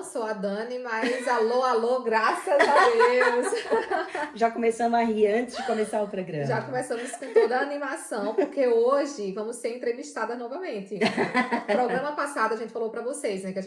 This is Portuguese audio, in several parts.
sou a Dani, mas alô, alô, graças a Deus. Já começamos a rir antes de começar o programa. Já começamos com toda a animação, porque hoje vamos ser entrevistadas novamente. No programa passado a gente falou pra vocês, né, que a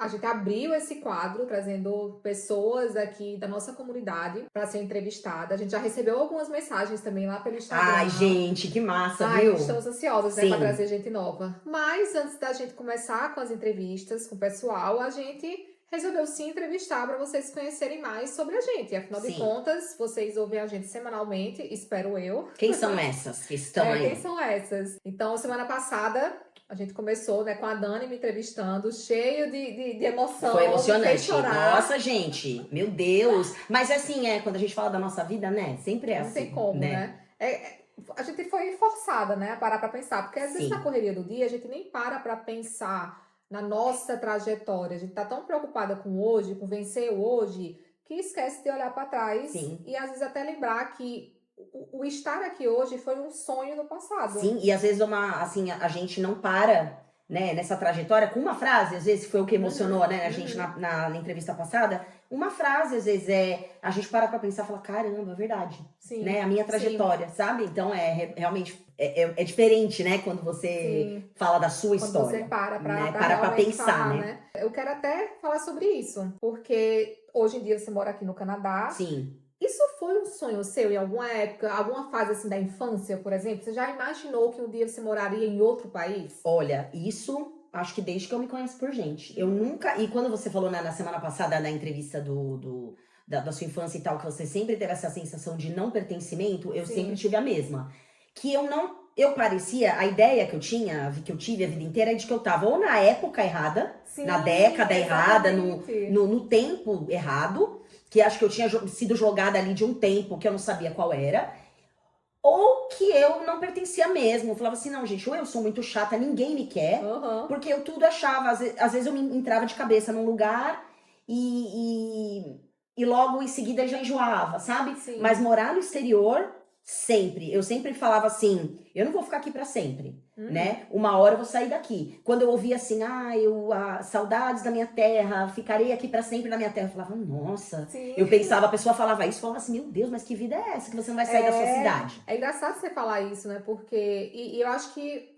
gente abriu esse quadro trazendo pessoas aqui da nossa comunidade pra ser entrevistada. A gente já recebeu algumas mensagens também lá pelo Instagram. Ai, gente, que massa, viu? Estamos ansiosos, né, Sim. pra trazer gente nova. Mas antes da gente começar com as entrevistas com o pessoal, a gente resolveu sim entrevistar para vocês conhecerem mais sobre a gente. Afinal de Sim. contas, vocês ouvem a gente semanalmente, espero eu. Quem são essas que estão aí? Quem são essas? Então, semana passada, a gente começou, né, com a Dani me entrevistando, cheio de emoção. Foi me fez emocionante. chorar. Nossa, gente, meu Deus. Mas assim, quando a gente fala da nossa vida, né? Sempre é Não assim. tem como, né? A gente foi forçada, né, a parar pra pensar. Porque às vezes Sim. na correria do dia, a gente nem para pra pensar na nossa trajetória. A gente tá tão preocupada com hoje, com vencer o hoje, que esquece de olhar pra trás. Sim. E às vezes até lembrar que o estar aqui hoje foi um sonho no passado. Sim, e às vezes a gente não para, né, nessa trajetória com uma frase, às vezes foi o que emocionou, né, a gente na entrevista passada. Uma frase, às vezes, a gente para pra pensar e fala, caramba, é verdade. Sim, né, a minha trajetória, sabe? Então, realmente, é diferente, né, quando você fala da sua quando história. você para pra, né? pra Para pra realmente pensar, falar, né? Eu quero até falar sobre isso, porque hoje em dia você mora aqui no Canadá. Sim. Isso foi um sonho seu em alguma época, alguma fase assim da infância, por exemplo? Você já imaginou que um dia você moraria em outro país? Olha, isso acho que desde que eu me conheço por gente. Eu nunca... E quando você falou na semana passada, na entrevista da sua infância e tal, que você sempre teve essa sensação de não pertencimento, eu Sim. sempre tive a mesma. Que eu não... Eu parecia... A ideia que eu tive a vida inteira é de que eu tava ou na época errada, Sim, na década errada, exatamente. no tempo errado, que acho que eu tinha sido jogada ali de um tempo que eu não sabia qual era, ou que eu não pertencia mesmo. Eu falava assim, não, gente, ou eu sou muito chata, ninguém me quer, porque eu tudo achava, às vezes eu me entrava de cabeça num lugar e logo em seguida eu já enjoava, sabe? Sim. Mas morar no exterior, sempre. Eu sempre falava assim, eu não vou ficar aqui pra sempre. Né? Uma hora eu vou sair daqui. Quando eu ouvia assim, saudades da minha terra, ficarei aqui pra sempre na minha terra, eu falava, nossa. Sim. Eu pensava, a pessoa falava isso, falava assim, meu Deus, mas que vida é essa que você não vai sair da sua cidade? É engraçado você falar isso, né? Porque e eu acho que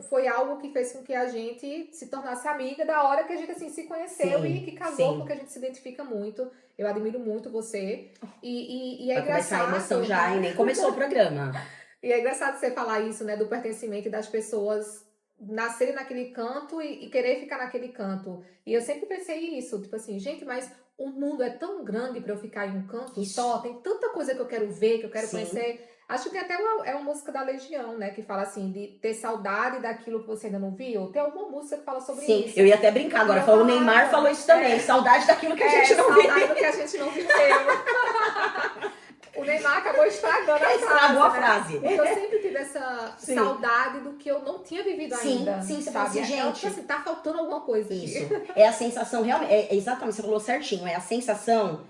foi algo que fez com que a gente se tornasse amiga da hora que a gente assim se conheceu. Sim, e que casou, sim. porque a gente se identifica muito. Eu admiro muito você. E é Vai começar engraçado. a emoção já, e nem começou o programa. E é engraçado você falar isso, né, do pertencimento das pessoas nascerem naquele canto e querer ficar naquele canto. E eu sempre pensei isso, tipo assim, gente, mas o mundo é tão grande pra eu ficar em um canto Isso. só, tem tanta coisa que eu quero ver, que eu quero Sim. conhecer. Acho que tem até uma música da Legião, né, que fala assim, de ter saudade daquilo que você ainda não viu. Tem alguma música que fala sobre Sim, isso. eu ia até brincar agora, o Neymar falou isso também, saudade daquilo que a gente não viu. Saudade do que a gente não viveu. O Neymar acabou estragando a frase. Estragou a né? frase. Porque eu sempre tive essa Sim. saudade do que eu não tinha vivido ainda. Sim, você fala assim, gente. Tipo assim, tá faltando alguma coisa aqui. Isso. É a sensação, realmente, exatamente, você falou certinho, é a sensação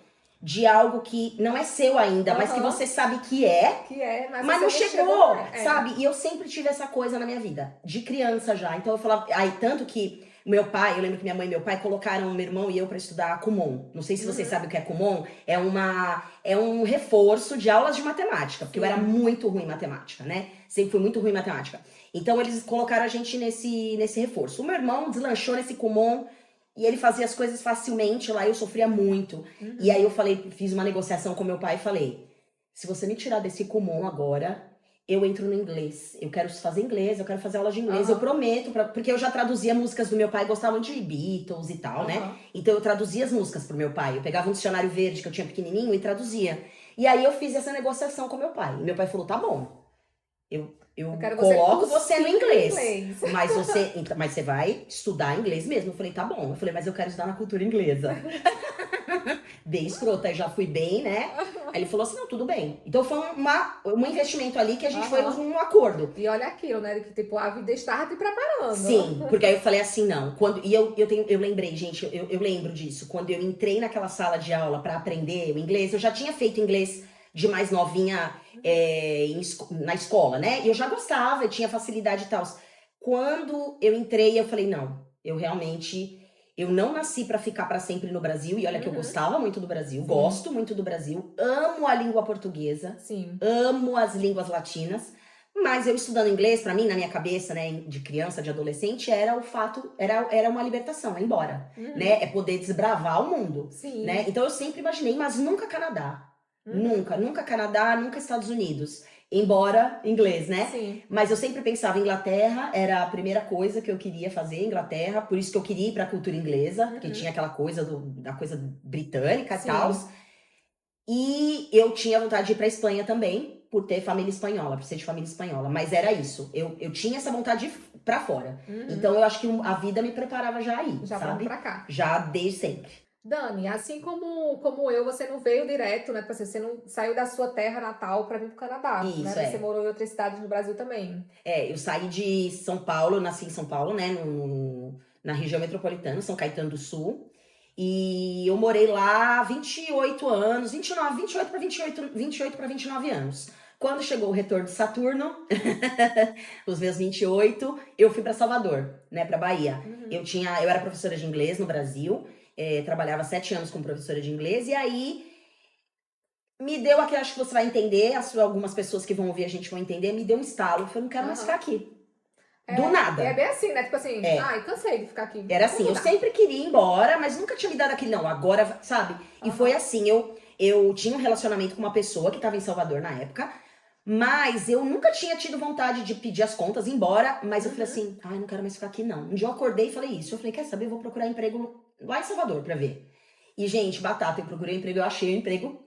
de algo que não é seu ainda, mas que você sabe que é. Que é, Mas você não chegou, né? sabe? E eu sempre tive essa coisa na minha vida, de criança já. Então eu falava, aí tanto que meu pai, eu lembro que minha mãe e meu pai colocaram meu irmão e eu pra estudar Kumon. Não sei se vocês sabem o que é Kumon. É um reforço de aulas de matemática, porque eu era muito ruim em matemática, né? Sempre fui muito ruim em matemática. Então eles colocaram a gente nesse reforço. O meu irmão deslanchou nesse Kumon e ele fazia as coisas facilmente lá, eu sofria muito. E aí eu fiz uma negociação com meu pai e falei, se você me tirar desse Kumon agora, eu entro no inglês. Eu quero fazer inglês, eu quero fazer aula de inglês. Eu prometo, porque eu já traduzia músicas do meu pai, gostavam de Beatles e tal, né? Então eu traduzia as músicas pro meu pai. Eu pegava um dicionário verde que eu tinha pequenininho e traduzia. E aí eu fiz essa negociação com meu pai. E meu pai falou, tá bom. Eu coloco você no inglês. Mas você vai estudar inglês mesmo. Eu falei, tá bom. Eu falei, mas eu quero estudar na cultura inglesa. Bem escrota, aí já fui bem, né? Aí ele falou assim, não, tudo bem. Então foi um investimento ali que a gente foi num acordo. E olha aquilo, né? Que tipo, a vida estava te preparando. Sim, porque aí eu falei assim, não. Eu lembrei, gente, eu lembro disso. Quando eu entrei naquela sala de aula pra aprender o inglês, eu já tinha feito inglês de mais novinha na escola, né? E eu já gostava, eu tinha facilidade e tal. Quando eu entrei, eu falei, não, eu realmente... Eu não nasci pra ficar pra sempre no Brasil. E olha que eu gostava muito do Brasil. Sim. Gosto muito do Brasil. Amo a língua portuguesa. Sim. Amo as línguas latinas. Mas eu estudando inglês, pra mim, na minha cabeça, né, de criança, de adolescente, era o fato, era uma libertação, é ir embora, né? É poder desbravar o mundo, Sim. né? Então eu sempre imaginei, mas nunca Canadá. Nunca Canadá, nunca Estados Unidos. Embora inglês, né? Sim. Mas eu sempre pensava Inglaterra, era a primeira coisa que eu queria fazer, Inglaterra. Por isso que eu queria ir pra cultura inglesa, porque tinha aquela coisa da coisa britânica e Sim. tal. E eu tinha vontade de ir pra Espanha também, por ter família espanhola, por ser de família espanhola. Mas era isso, eu tinha essa vontade de ir pra fora. Então eu acho que a vida me preparava já aí, Já sabe? vamos pra cá. Já desde sempre. Dani, assim como eu, você não veio direto, né? Tipo assim, você não saiu da sua terra natal pra vir pro Canadá, Isso, né? Você morou em outras cidades no Brasil também. Eu saí de São Paulo, nasci em São Paulo, né? Na região metropolitana, São Caetano do Sul. E eu morei lá 28 anos, 29, 28 para 29 anos. Quando chegou o retorno de Saturno, os meus 28, eu fui para Salvador, né, para Bahia. Eu era professora de inglês no Brasil, trabalhava 7 anos como professora de inglês, e aí me deu aqui, acho que você vai entender, algumas pessoas que vão ouvir a gente vão entender, me deu um estalo, eu falei, não quero mais ficar aqui. Do nada. É bem assim, né? Tipo assim, ai, cansei de ficar aqui. Era assim, eu sempre queria ir embora, mas nunca tinha me dado aquele, não, agora, sabe? E foi assim, eu tinha um relacionamento com uma pessoa que tava em Salvador na época, mas eu nunca tinha tido vontade de pedir as contas, ir embora, mas eu falei assim, ai, não quero mais ficar aqui, não. Um dia eu acordei e falei isso, eu falei, quer saber, eu vou procurar emprego lá em Salvador pra ver. E, gente, batata, eu procurei emprego, eu achei o emprego,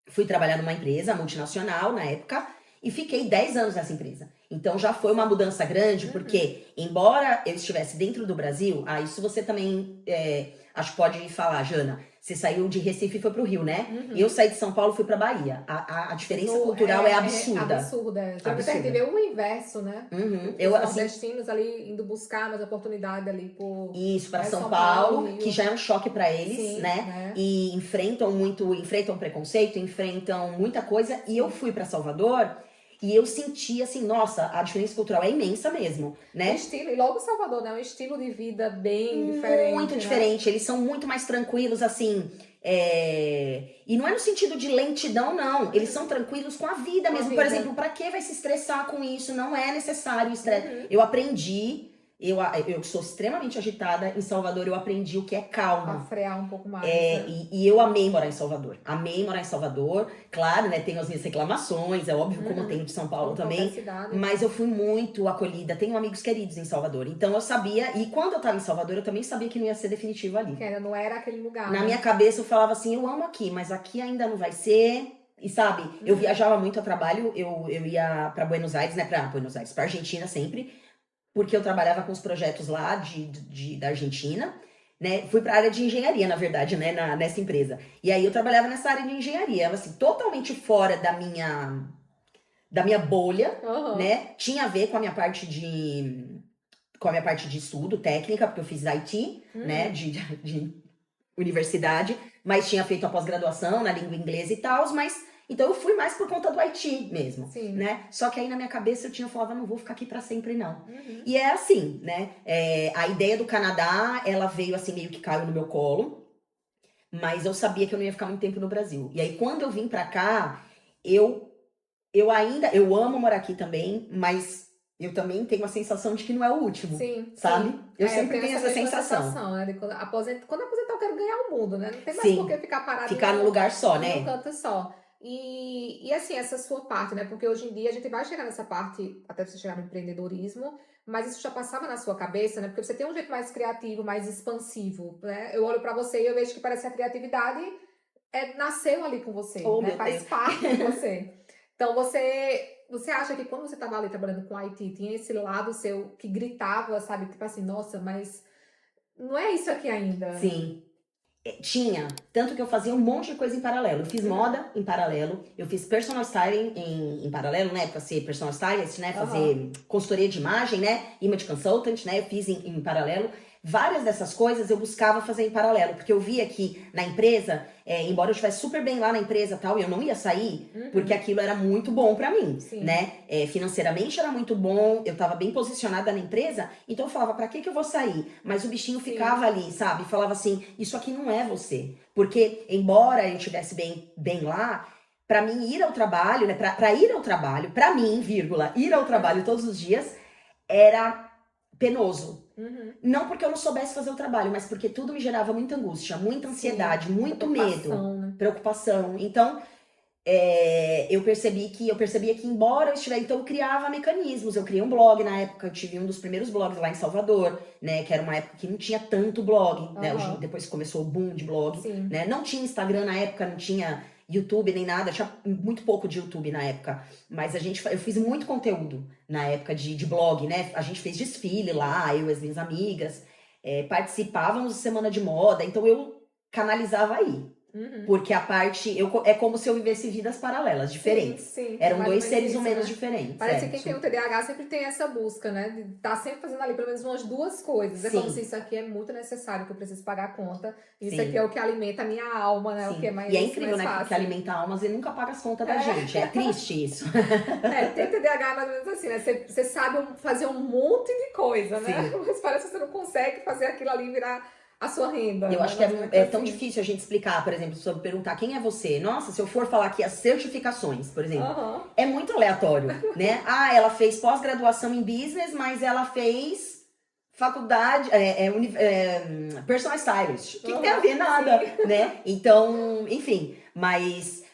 fui trabalhar numa empresa multinacional na época, e fiquei 10 anos nessa empresa. Então já foi uma mudança grande, porque embora eu estivesse dentro do Brasil, isso você também, acho que pode falar, Jana, você saiu de Recife e foi pro Rio, né? Eu saí de São Paulo e fui pra Bahia. A diferença cultural é absurda. É absurda. Geralmente a gente vê o inverso, né? Os nordestinos ali indo buscar mais oportunidade ali por... Isso, para São Paulo, Rio. que já é um choque para eles, Sim, né? E enfrentam preconceito, enfrentam muita coisa. E eu fui para Salvador e eu senti assim, nossa, a diferença cultural é imensa mesmo, né? E logo Salvador, né? Um estilo de vida bem diferente. Muito diferente. Eles são muito mais tranquilos, assim. E não é no sentido de lentidão, não. Eles são tranquilos com a vida mesmo. Por exemplo, pra que vai se estressar com isso? Não é necessário estresse. Eu aprendi. Eu sou extremamente agitada. Em Salvador, eu aprendi o que é calma. Pra frear um pouco mais. Né? E eu amei morar em Salvador. Amei morar em Salvador. Claro, né? Tenho as minhas reclamações, é óbvio, como eu tenho de São Paulo também. Mas eu fui muito acolhida. Tenho amigos queridos em Salvador. Então eu sabia. E quando eu tava em Salvador, eu também sabia que não ia ser definitivo ali. Que ainda não era aquele lugar. Na minha cabeça, eu falava assim: eu amo aqui, mas aqui ainda não vai ser. E sabe, eu viajava muito a trabalho. Eu ia pra Buenos Aires, né? Pra Argentina sempre. Porque eu trabalhava com os projetos lá da Argentina, né? Fui para a área de engenharia, na verdade, né? Nessa empresa. E aí eu trabalhava nessa área de engenharia, assim, totalmente fora da minha bolha, né? Tinha a ver com a minha parte de estudo, técnica, porque eu fiz IT, né? De universidade, mas tinha feito a pós-graduação na língua inglesa e tal, mas... Então eu fui mais por conta do Haiti mesmo, né? Só que aí na minha cabeça eu falava, não vou ficar aqui pra sempre não. E é assim, né? A ideia do Canadá, ela veio assim, meio que caiu no meu colo, mas eu sabia que eu não ia ficar muito tempo no Brasil. E aí quando eu vim pra cá, eu amo morar aqui também, mas eu também tenho a sensação de que não é o último, sabe? Eu sempre tenho essa sensação. Né? Quando aposentar eu quero ganhar o mundo, né? Não tem mais por que ficar parado. Ficar num lugar só, né? Num canto só. E assim, essa sua parte, né? Porque hoje em dia a gente vai chegar nessa parte, até você chegar no empreendedorismo, mas isso já passava na sua cabeça, né? Porque você tem um jeito mais criativo, mais expansivo, né? Eu olho pra você e eu vejo que parece que a criatividade nasceu ali com você, né? Faz parte de você. Então você acha que quando você estava ali trabalhando com IT, tinha esse lado seu que gritava, sabe? Tipo assim, nossa, mas não é isso aqui ainda. Sim. Tinha, tanto que eu fazia um monte de coisa em paralelo. Eu fiz moda em paralelo, eu fiz personal styling em paralelo, né? Pra ser personal stylist, né? Fazer consultoria de imagem, né? Image consultant, né? Eu fiz em paralelo. várias dessas coisas eu buscava fazer em paralelo, porque eu via que na empresa, embora eu estivesse super bem lá na empresa e tal, eu não ia sair, porque aquilo era muito bom pra mim, Sim. né? Financeiramente era muito bom, eu tava bem posicionada na empresa, então eu falava, pra que eu vou sair? Mas o bichinho Sim. ficava ali, sabe? Falava assim, isso aqui não é você. Porque, embora eu estivesse bem lá, pra mim ir ao trabalho, né? Pra ir ao trabalho, pra mim, vírgula, ir ao trabalho todos os dias, era penoso. Não porque eu não soubesse fazer o trabalho, mas porque tudo me gerava muita angústia, muita ansiedade, Sim, muito preocupação, medo, né? preocupação. Então, eu percebia que embora eu estivesse, então eu criava mecanismos. Eu criei um blog na época, eu tive um dos primeiros blogs lá em Salvador, né? Que era uma época que não tinha tanto blog, né? Depois começou o boom de blog, Sim. né? Não tinha Instagram na época, não tinha YouTube nem nada, tinha muito pouco de YouTube na época. Mas eu fiz muito conteúdo na época de blog, né? A gente fez desfile lá, eu e as minhas amigas, participávamos de semana de moda, então eu canalizava aí. Porque a parte. É como se eu vivesse vidas paralelas, diferentes. Sim, Eram mais ou dois menos seres isso, humanos né? diferentes. Parece que quem tem o TDAH sempre tem essa busca, né? De estar sempre fazendo ali pelo menos umas duas coisas. É como se isso aqui é muito necessário, que eu preciso pagar a conta. Isso aqui é o que alimenta a minha alma, né? O que é mais E é incrível, mais né? fácil. Que alimenta a alma, você nunca paga as contas da gente. É triste isso. Ter TDAH é mais ou menos assim, né? Você sabe fazer um monte de coisa, né? Mas parece que você não consegue fazer aquilo ali virar a sua renda. Eu acho que é tão difícil a gente explicar, por exemplo, sobre perguntar quem é você. Nossa, se eu for falar aqui as certificações, por exemplo, é muito aleatório, né? Ah, ela fez pós-graduação em business, mas ela fez faculdade, personal stylist. O que tem a ver? Nada, né? Então, enfim, mas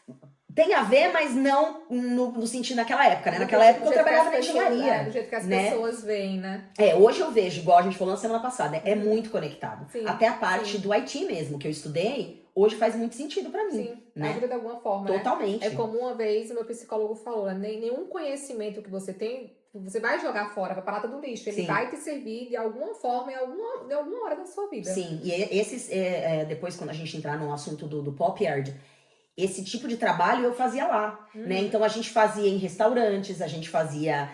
tem a ver, mas não no sentido naquela época, né? Naquela época eu trabalhava na engenharia. Do jeito que as né? pessoas veem, né? Hoje eu vejo, igual a gente falou na semana passada, é muito conectado. Sim, até a parte do IT mesmo, que eu estudei, hoje faz muito sentido pra mim. Sim, né? ajuda de alguma forma, Totalmente. né? É como uma vez o meu psicólogo falou, né? Nenhum conhecimento que você tem, você vai jogar fora, vai parar do lixo. Ele vai te servir de alguma forma em alguma hora da sua vida. Sim, e esses, depois quando a gente entrar no assunto do Pop Art, esse tipo de trabalho eu fazia lá, né? Então a gente fazia em restaurantes, a gente fazia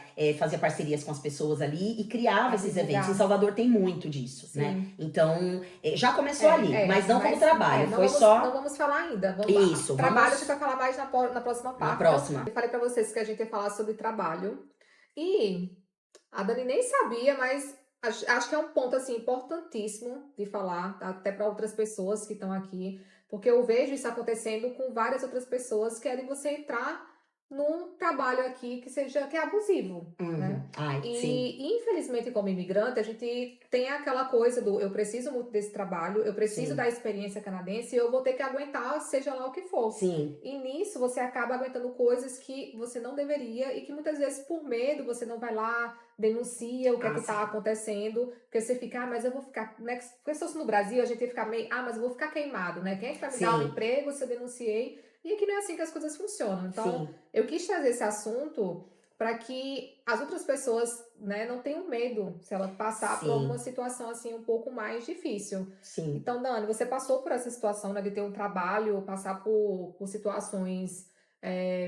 parcerias com as pessoas ali e criava esses eventos. Em Salvador tem muito disso, né? Então já começou ali, mas não como trabalho, Não vamos falar ainda. Isso, trabalho a gente vai falar mais na próxima parte. Na próxima. Eu falei pra vocês que a gente ia falar sobre trabalho e a Dani nem sabia, mas acho que é um ponto assim importantíssimo de falar, até para outras pessoas que estão aqui. Porque eu vejo isso acontecendo com várias outras pessoas, que é de você entrar num trabalho aqui que é abusivo, né? E infelizmente como imigrante, a gente tem aquela coisa do eu preciso muito desse trabalho, eu preciso da experiência canadense e eu vou ter que aguentar seja lá o que for. E nisso você acaba aguentando coisas que você não deveria e que muitas vezes por medo você não vai lá, denuncia o que é que tá acontecendo, porque você fica, mas eu vou ficar, né? Porque se fosse no Brasil, a gente ia ficar meio, mas eu vou ficar queimado, né? Quem é que vai me dar um emprego se eu denunciei? E aqui não é assim que as coisas funcionam. Então, eu quis trazer esse assunto para que as outras pessoas, né, não tenham medo se ela passar por alguma situação assim um pouco mais difícil. Então, Dani, você passou por essa situação, né, de ter um trabalho, passar por situações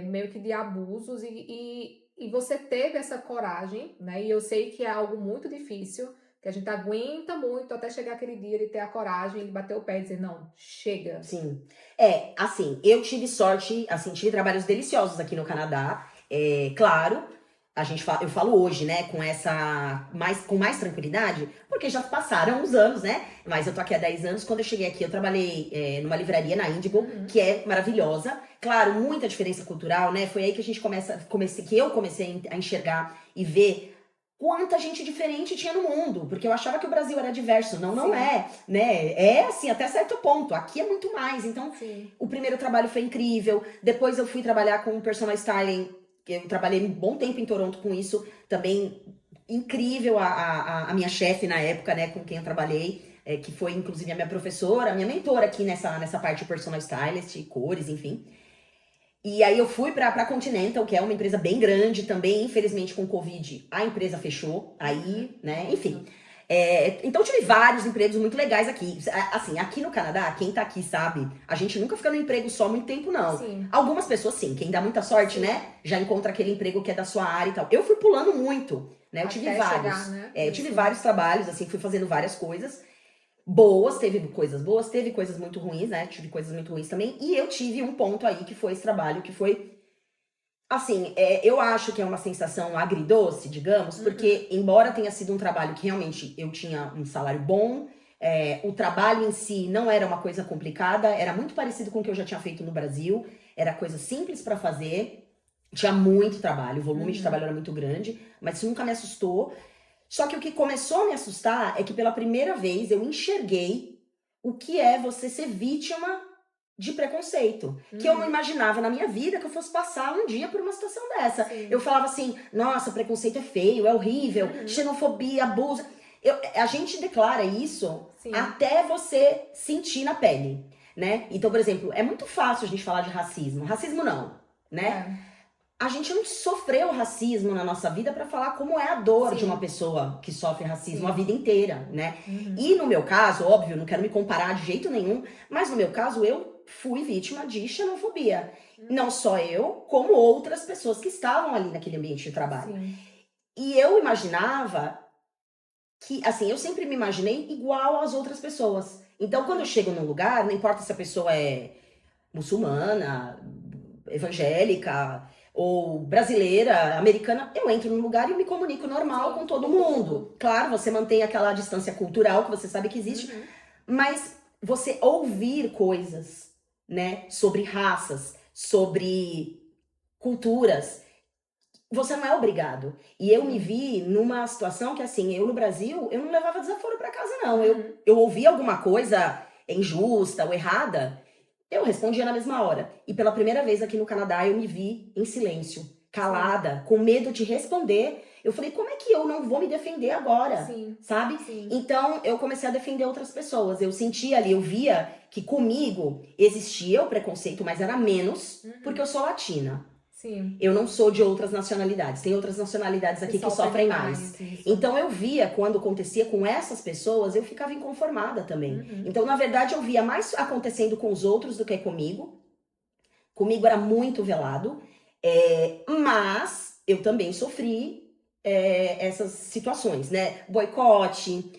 meio que de abusos e você teve essa coragem, né? E eu sei que é algo muito difícil, que a gente aguenta muito até chegar aquele dia de ter a coragem de bater o pé e dizer, não, chega. Assim, eu tive sorte, assim, tive trabalhos deliciosos aqui no Canadá. Claro, eu falo hoje, né, com mais tranquilidade, porque já passaram uns anos, né? Mas eu tô aqui há 10 anos. Quando eu cheguei aqui, eu trabalhei numa livraria na Indigo, que é maravilhosa. Claro, muita diferença cultural, né? Foi aí que a gente eu comecei a enxergar e ver quanta gente diferente tinha no mundo, porque eu achava que o Brasil era diverso, não é, né? É assim, até certo ponto, aqui é muito mais. Então, o primeiro trabalho foi incrível, depois eu fui trabalhar com personal styling, eu trabalhei um bom tempo em Toronto com isso, também incrível a minha chefe na época, né, com quem eu trabalhei, que foi inclusive a minha professora, a minha mentora aqui nessa parte de personal stylist, cores, enfim. E aí eu fui pra Continental, que é uma empresa bem grande também, infelizmente com o Covid a empresa fechou, aí, né, enfim. Então, eu tive vários empregos muito legais aqui. Assim, aqui no Canadá, quem tá aqui sabe, a gente nunca fica no emprego só muito tempo, não. Sim. Algumas pessoas, sim. Quem dá muita sorte, Sim. né? Já encontra aquele emprego que é da sua área e tal. Eu fui pulando muito, né? Eu tive Até vários. chegar, né? Eu tive vários trabalhos, assim, fui fazendo várias coisas. Boas, teve coisas muito ruins, né? Tive coisas muito ruins também. E eu tive um ponto aí que foi esse trabalho, que foi... Assim, eu acho que é uma sensação agridoce, digamos, porque embora tenha sido um trabalho que realmente eu tinha um salário bom, o trabalho em si não era uma coisa complicada, era muito parecido com o que eu já tinha feito no Brasil, era coisa simples pra fazer, tinha muito trabalho, o volume de trabalho era muito grande, mas isso nunca me assustou. Só que o que começou a me assustar é que pela primeira vez eu enxerguei o que é você ser vítima de preconceito. Que eu não imaginava na minha vida que eu fosse passar um dia por uma situação dessa. Sim. Eu falava assim, nossa, preconceito é feio, é horrível, xenofobia, abuso. A gente declara isso Sim. até você sentir na pele, né? Então, por exemplo, é muito fácil a gente falar de racismo. Racismo não, né? A gente não sofreu racismo na nossa vida pra falar como é a dor de uma pessoa que sofre racismo a vida inteira, né? E no meu caso, óbvio, não quero me comparar de jeito nenhum, mas no meu caso eu fui vítima de xenofobia. Não só eu, como outras pessoas que estavam ali naquele ambiente de trabalho. Sim. E eu imaginava que, assim, eu sempre me imaginei igual às outras pessoas. Então, quando eu chego num lugar, não importa se a pessoa é muçulmana, evangélica, ou brasileira, americana, eu entro num lugar e eu me comunico normal com todo mundo. Claro, você mantém aquela distância cultural que você sabe que existe, mas você ouvir coisas, né, sobre raças, sobre culturas, você não é obrigado. E eu me vi numa situação que, assim, eu no Brasil, eu não levava desaforo pra casa, não. Eu ouvia alguma coisa injusta ou errada, eu respondia na mesma hora. E pela primeira vez aqui no Canadá, eu me vi em silêncio, calada, com medo de responder. Eu falei, como é que eu não vou me defender agora? Sim. Sabe? Sim. Então, eu comecei a defender outras pessoas. Eu sentia ali, eu via que comigo existia o preconceito, mas era menos, porque eu sou latina. Sim. Eu não sou de outras nacionalidades. Tem outras nacionalidades aqui que sofrem mais. Então eu via, quando acontecia com essas pessoas, eu ficava inconformada também. Então, na verdade, eu via mais acontecendo com os outros do que comigo. Comigo era muito velado. Mas eu também sofri essas situações, né? Boicote,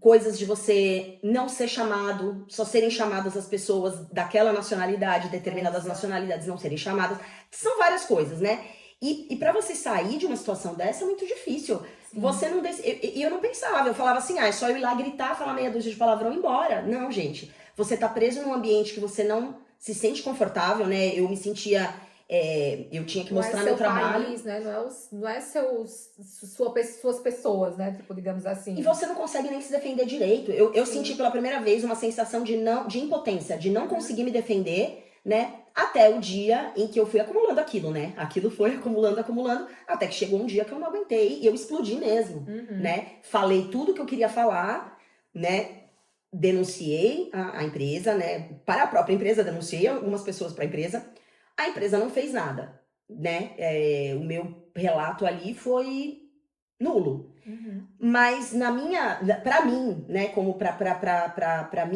coisas de você não ser chamado, só serem chamadas as pessoas daquela nacionalidade, determinadas nacionalidades não serem chamadas. São várias coisas, né? E pra você sair de uma situação dessa é muito difícil. Você não... E eu não pensava, eu falava assim, é só eu ir lá gritar, falar meia dúzia de palavrão e ir embora. Não, gente. Você tá preso num ambiente que você não se sente confortável, né? Eu me sentia... eu tinha que mostrar meu trabalho. País, né? Não é suas pessoas, né? Tipo, digamos assim. E você não consegue nem se defender direito. Eu senti pela primeira vez uma sensação de impotência, de não conseguir me defender, né? Até o dia em que eu fui acumulando aquilo, né? Aquilo foi acumulando, até que chegou um dia que eu não aguentei e eu explodi mesmo, né? Falei tudo que eu queria falar, né? Denunciei a empresa, né? Para a própria empresa, denunciei algumas pessoas para a empresa. A empresa não fez nada, né? O meu relato ali foi nulo. Mas pra mim, né, como pra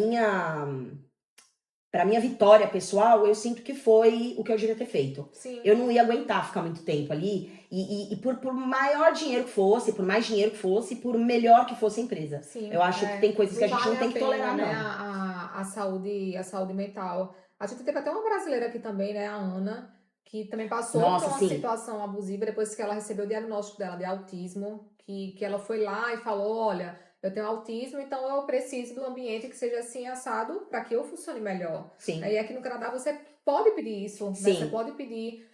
minha vitória pessoal, eu sinto que foi o que eu devia ter feito. Sim. Eu não ia aguentar ficar muito tempo ali, e por maior dinheiro que fosse, por mais dinheiro que fosse, por melhor que fosse a empresa. Sim, eu acho que tem coisas que a gente não tem que tolerar, né, não. a saúde mental. A gente teve até uma brasileira aqui também, né, a Ana, que também passou por uma situação abusiva depois que ela recebeu o diagnóstico dela de autismo, que ela foi lá e falou, olha, eu tenho autismo, então eu preciso do ambiente que seja assim assado para que eu funcione melhor. Sim. E aqui no Canadá você pode pedir isso, né? Você pode pedir,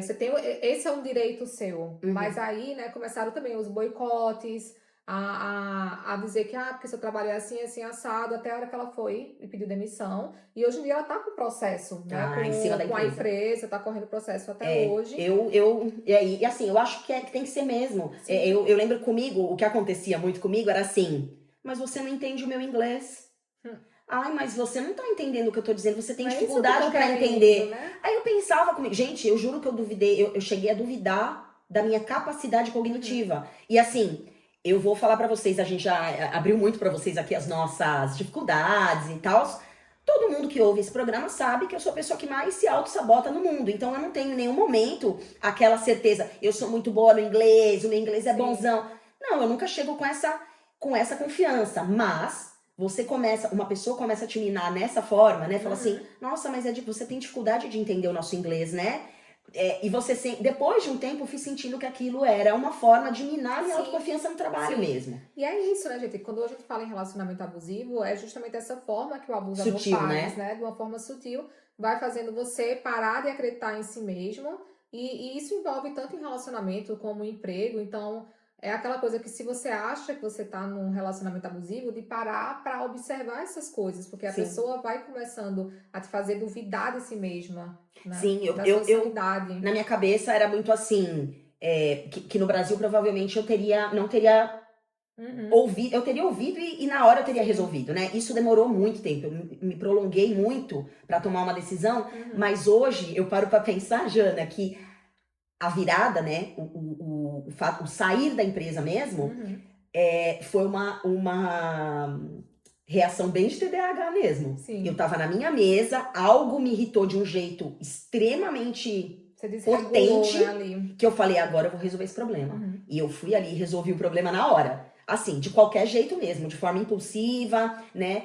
você tem, esse é um direito seu. Mas aí, né, começaram também os boicotes, a dizer que, porque seu trabalho é assim, assim, assado, até a hora que ela foi e pediu demissão. E hoje em dia ela tá com processo, né? Em cima da com a empresa, tá correndo processo até hoje. E assim, eu acho que tem que ser mesmo. Eu lembro comigo, o que acontecia muito comigo era assim, mas você não entende o meu inglês. Ai, mas você não tá entendendo o que eu tô dizendo, você tem dificuldade pra entender. Né? Aí eu pensava comigo, gente, eu juro que eu duvidei, eu cheguei a duvidar da minha capacidade cognitiva. E assim, eu vou falar pra vocês, a gente já abriu muito pra vocês aqui as nossas dificuldades e tal. Todo mundo que ouve esse programa sabe que eu sou a pessoa que mais se auto-sabota no mundo. Então eu não tenho em nenhum momento aquela certeza, eu sou muito boa no inglês, o meu inglês é Sim. bonzão. Não, eu nunca chego com essa confiança. Mas uma pessoa começa a te minar nessa forma, né? Fala assim, nossa, mas você tem dificuldade de entender o nosso inglês, né? E depois de um tempo, eu fui sentindo que aquilo era uma forma de minar minha Sim. autoconfiança no trabalho Sim. mesmo. E é isso, né, gente? Quando a gente fala em relacionamento abusivo, é justamente essa forma que o abusador Sutil, faz, né? De uma forma sutil, vai fazendo você parar de acreditar em si mesmo. E isso envolve tanto em relacionamento como em emprego. Então, é aquela coisa que se você acha que você tá num relacionamento abusivo, de parar para observar essas coisas. Porque a Sim. pessoa vai começando a te fazer duvidar de si mesma, né? Sim, da sua sanidade. na minha cabeça era muito assim, que no Brasil provavelmente não teria ouvido, eu teria ouvido e na hora eu teria resolvido, né? Isso demorou muito tempo, eu me prolonguei muito pra tomar uma decisão, mas hoje eu paro pra pensar, Jana, que a virada, né, o sair da empresa mesmo, foi uma reação bem de TDAH mesmo. Sim. Eu tava na minha mesa, algo me irritou de um jeito extremamente Você desregulou, potente, né, ali. que eu falei, agora eu vou resolver esse problema. E eu fui ali e resolvi o problema na hora. Assim, de qualquer jeito mesmo, de forma impulsiva, né?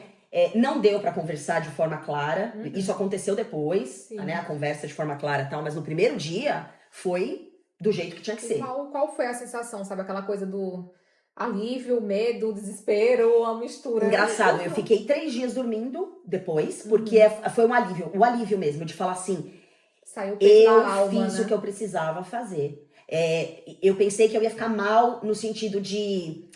Não deu pra conversar de forma clara. Isso aconteceu depois, Sim. né? A conversa de forma clara e tal, mas no primeiro dia foi do jeito que tinha que E ser. qual foi a sensação, sabe? Aquela coisa do alívio, medo, desespero, a mistura. Engraçado, eu fiquei 3 dias dormindo depois, porque foi um alívio, o alívio mesmo, de falar assim, Saiu o peso eu da alma, fiz né? o que eu precisava fazer. Eu pensei que eu ia ficar mal no sentido de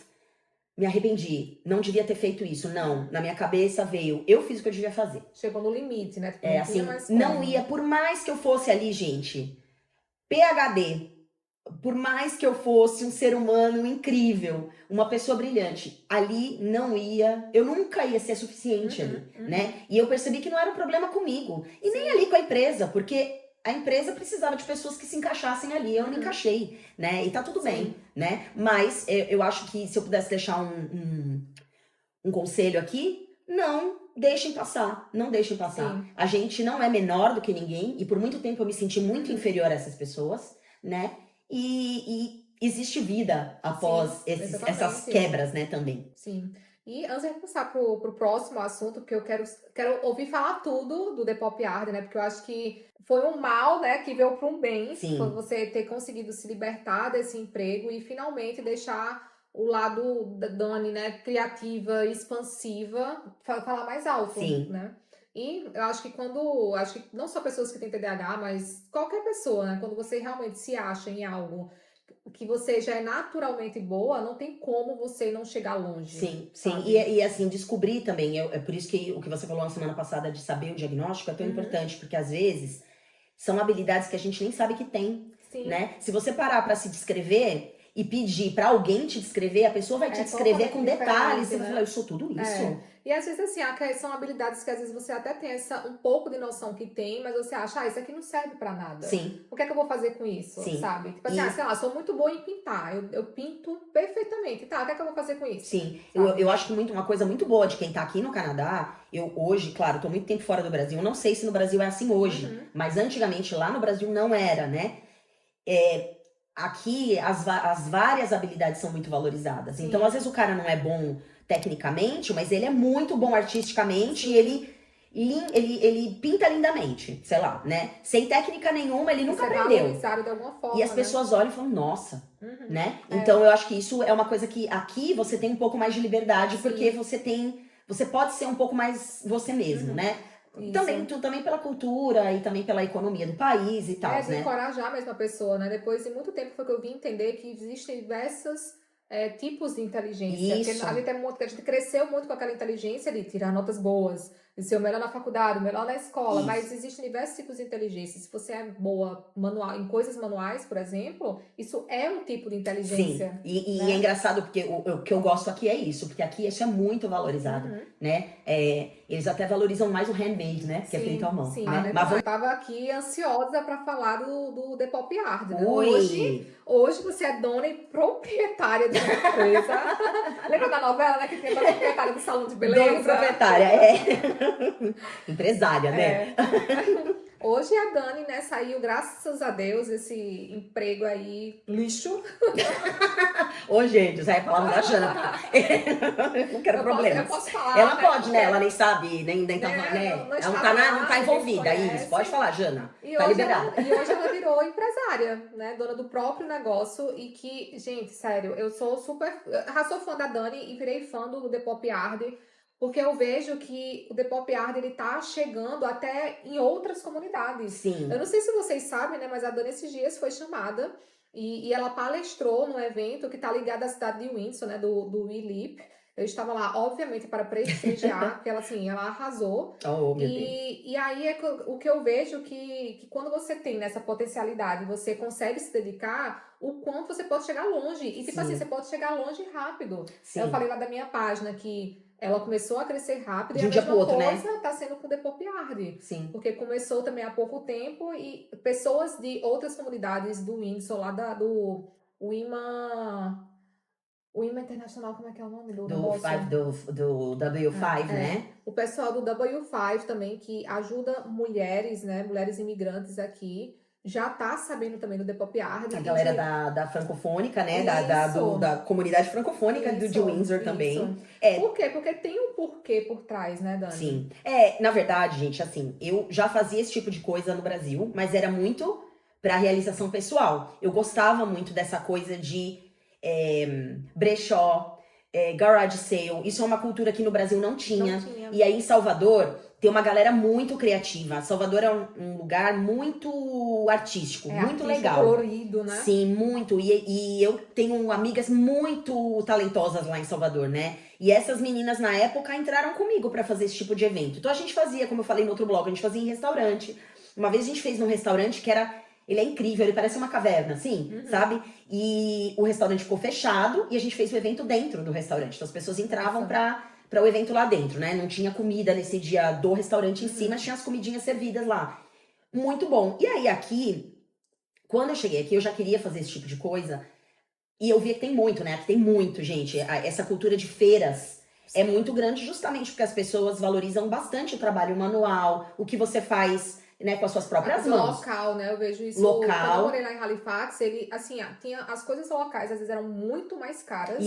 me arrependi, não devia ter feito isso. Não, na minha cabeça veio, eu fiz o que eu devia fazer. Chegou no limite, né? Tipo, Assim, não ia, por mais que eu fosse ali, gente, PhD, por mais que eu fosse um ser humano incrível, uma pessoa brilhante, ali eu nunca ia ser suficiente ali, né? E eu percebi que não era um problema comigo, e nem ali com a empresa, porque a empresa precisava de pessoas que se encaixassem ali, eu não encaixei, né? E tá tudo bem, né? Mas eu acho que se eu pudesse deixar um conselho aqui, não deixem passar, não deixem passar. Sim. A gente não é menor do que ninguém, e por muito tempo eu me senti muito inferior a essas pessoas, né? E existe vida após essas quebras, né, também. Sim. E antes de passar pro próximo assunto, porque eu quero ouvir falar tudo do Depop Yard, né? Porque eu acho que foi um mal, né, que veio para um bem. Sim. Foi você ter conseguido se libertar desse emprego e finalmente deixar o lado da Dani, né, criativa, expansiva, falar mais alto, Sim. né? E eu acho que acho que não só pessoas que têm TDAH, mas qualquer pessoa, né? Quando você realmente se acha em algo que você já é naturalmente boa, não tem como você não chegar longe. Sim, sabe? sim. E assim, descobrir também, é por isso que o que você falou na semana passada de saber o diagnóstico é tão importante, porque às vezes são habilidades que a gente nem sabe que tem, né? Se você parar pra se descrever e pedir pra alguém te descrever, a pessoa vai te descrever com detalhes, você vai falar, eu sou tudo isso. E às vezes assim, são habilidades que às vezes você até tem um pouco de noção que tem, mas você acha, isso aqui não serve pra nada. Sim. O que é que eu vou fazer com isso, sabe? Tipo assim, sei lá, sou muito boa em pintar, eu pinto perfeitamente, tá, o que é que eu vou fazer com isso? Sim, eu acho que uma coisa muito boa de quem tá aqui no Canadá, eu hoje, claro, tô muito tempo fora do Brasil, eu não sei se no Brasil é assim hoje, mas antigamente lá no Brasil não era, né? Aqui as várias habilidades são muito valorizadas. Então, às vezes o cara não é bom tecnicamente, mas ele é muito bom artisticamente e ele pinta lindamente, sei lá, né? Sem técnica nenhuma, ele nunca aprendeu. De alguma forma, e as pessoas olham e falam, nossa, né? Então eu acho que isso é uma coisa que aqui você tem um pouco mais de liberdade, porque você pode ser um pouco mais você mesmo, né? Também pela cultura e também pela economia do país e tal, de né? encorajar mesmo a pessoa, né? Depois de muito tempo foi que eu vim entender que existem diversos tipos de inteligência. Isso. Porque a gente cresceu muito com aquela inteligência de tirar notas boas, de ser o melhor na faculdade, o melhor na escola, Isso. mas existem diversos tipos de inteligência. Se você é boa manual, em coisas manuais, por exemplo, isso é um tipo de Sim, inteligência. e Né? é engraçado porque o que eu gosto aqui é isso, porque aqui isso é muito valorizado, né? Eles até valorizam mais o handmade, né? Que é feito à mão, Sim, né? né? Mas Eu tava aqui ansiosa para falar do The Pop Art, né? Ui! Hoje você é dona e proprietária de uma empresa. Lembra da novela, né? Que tem a proprietária do salão de beleza? Dona e proprietária, empresária, né? Hoje a Dani, né, saiu, graças a Deus, esse emprego aí, lixo. Ô, gente, essa é a palavra da Jana, tá? Eu não quero problemas. Eu posso falar, Ela né, pode, né? Ela nem sabe, nem tá, né, né? não Ela está não lá, tá envolvida, ninguém isso. conhece. Pode falar, Jana. E Tá hoje, liberada. hoje ela virou empresária, né? Dona do próprio negócio. E que, gente, sério, eu sou super. Já sou fã da Dani e virei fã do The Pop Art. Porque eu vejo que o The Pop Art, ele tá chegando até em outras comunidades. Sim. Eu não sei se vocês sabem, né? Mas a Dani esses dias foi chamada e ela palestrou num evento que tá ligado à cidade de Windsor, né? Do WeLeap. Eu estava lá, obviamente, para prestigiar, porque ela, assim, ela arrasou. Oh, meu Deus. E aí é o que eu vejo que quando você tem nessa potencialidade, você consegue se dedicar, o quanto você pode chegar longe. E tipo Sim. assim, você pode chegar longe rápido. Sim. Eu falei lá da minha página que ela começou a crescer rápido De e um a dia mesma pro outro, né? coisa tá sendo com o The Pop Art. Sim. Porque começou também há pouco tempo e pessoas de outras comunidades do Windsor, lá do o IMA Internacional, como é que é o nome do negócio? Do W5, né? O pessoal do W5 também, que ajuda mulheres, né? Mulheres imigrantes aqui, já tá sabendo também do The Pop Art. A galera da francofônica, né? Da comunidade francofônica de Windsor também. Por quê? Porque tem um porquê por trás, né, Dani? Sim. Na verdade, gente, assim, eu já fazia esse tipo de coisa no Brasil, mas era muito pra realização pessoal. Eu gostava muito dessa coisa de brechó, garage sale. Isso é uma cultura que no Brasil não tinha. E aí em Salvador tem uma galera muito criativa. Salvador é um lugar muito artístico, muito legal. Colorido, né? Sim, muito. E eu tenho amigas muito talentosas lá em Salvador, né? E essas meninas na época entraram comigo pra fazer esse tipo de evento. Então a gente fazia, como eu falei no outro blog, a gente fazia em restaurante. Uma vez a gente fez num restaurante que ele é incrível, ele parece uma caverna, assim, sabe? E o restaurante ficou fechado e a gente fez o evento dentro do restaurante. Então as pessoas entravam pra o evento lá dentro, né? Não tinha comida nesse dia do restaurante em si, mas tinha as comidinhas servidas lá. Muito bom. E aí aqui, quando eu cheguei aqui, eu já queria fazer esse tipo de coisa. E eu via que tem muito, né? Que tem muito, gente. Essa cultura de feiras é muito grande justamente porque as pessoas valorizam bastante o trabalho manual, o que você faz, né, com as suas próprias mãos. Local, né? Eu vejo isso. Local. Quando eu morei lá em Halifax, ele, assim, tinha as coisas locais, às vezes eram muito mais caras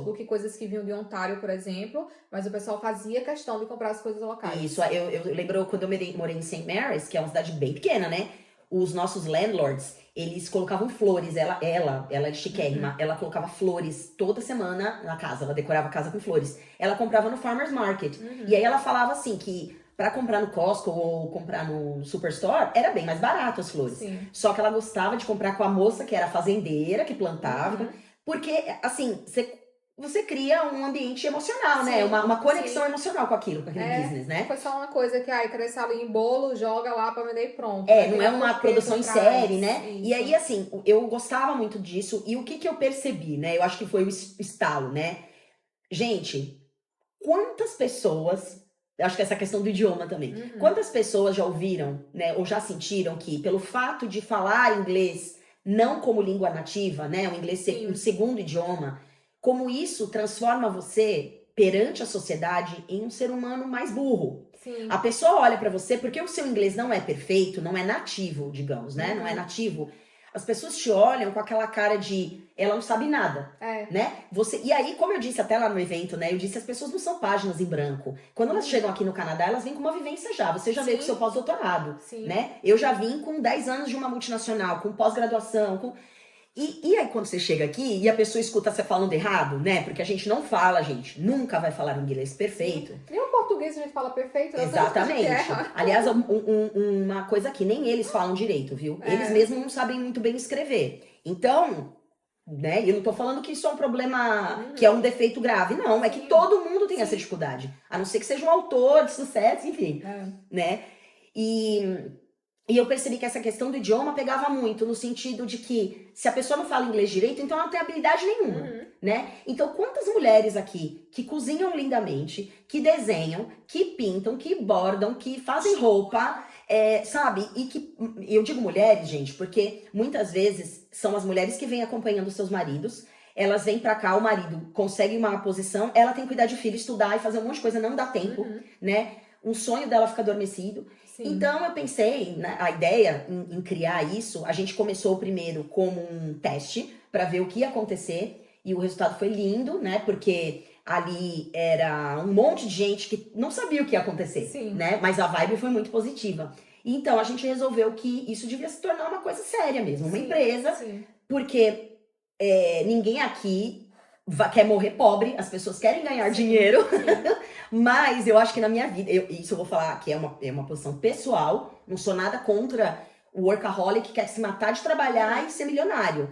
do que coisas que vinham de Ontário, por exemplo, mas o pessoal fazia questão de comprar as coisas locais. Isso, eu lembro quando eu morei em St. Mary's, que é uma cidade bem pequena, né? Os nossos landlords, eles colocavam flores, ela é chiquérrima, ela colocava flores toda semana na casa, ela decorava a casa com flores. Ela comprava no Farmer's Market. E aí ela falava assim que pra comprar no Costco ou comprar no Superstore, era bem mais barato as flores. Sim. Só que ela gostava de comprar com a moça que era fazendeira, que plantava. Porque, assim, você cria um ambiente emocional, né? Uma conexão emocional com aquilo, com aquele business, né? Não foi só uma coisa que, cresce ali em bolo, joga lá pra vender e pronto. Não é uma produção em série, né? Isso. E aí, assim, eu gostava muito disso. E o que eu percebi, né? Eu acho que foi o estalo, né? Gente, quantas pessoas... Eu acho que essa questão do idioma também. Quantas pessoas já ouviram, né, ou já sentiram que pelo fato de falar inglês não como língua nativa, né, o inglês ser um segundo idioma, como isso transforma você perante a sociedade em um ser humano mais burro. Sim. A pessoa olha pra você porque o seu inglês não é perfeito, não é nativo, digamos, né, não é nativo. As pessoas te olham com aquela cara de ela não sabe nada, né? E aí, como eu disse até lá no evento, né? Eu disse, as pessoas não são páginas em branco. Quando elas chegam aqui no Canadá, elas vêm com uma vivência já. Você já veio com seu pós-doutorado, né? Eu já vim com 10 anos de uma multinacional, com pós-graduação, E aí, quando você chega aqui e a pessoa escuta você falando errado, né? Porque a gente não fala, gente, nunca vai falar inglês perfeito. Nem o português a gente fala perfeito. Exatamente. Aliás, uma coisa aqui, nem eles falam direito, viu? Eles mesmos não sabem muito bem escrever. Então, né? E eu não tô falando que isso é um problema, que é um defeito grave. Não, é que todo mundo tem essa dificuldade. A não ser que seja um autor de sucesso, enfim, né? E eu percebi que essa questão do idioma pegava muito, no sentido de que se a pessoa não fala inglês direito, então ela não tem habilidade nenhuma, né? Então, quantas mulheres aqui que cozinham lindamente, que desenham, que pintam, que bordam, que fazem roupa, sabe? E que, eu digo mulheres, gente, porque muitas vezes são as mulheres que vêm acompanhando seus maridos, elas vêm pra cá, o marido consegue uma posição, ela tem que cuidar de filho, estudar e fazer um monte de coisa, não dá tempo, né? Um sonho dela fica adormecido. Então eu pensei, a ideia em criar isso, a gente começou primeiro como um teste para ver o que ia acontecer e o resultado foi lindo, né? Porque ali era um monte de gente que não sabia o que ia acontecer, né? Mas a vibe foi muito positiva. Então a gente resolveu que isso devia se tornar uma coisa séria mesmo, uma empresa, porque ninguém aqui quer morrer pobre, as pessoas querem ganhar dinheiro. Mas eu acho que na minha vida, isso eu vou falar que é uma posição pessoal, não sou nada contra o workaholic que quer se matar de trabalhar e ser milionário.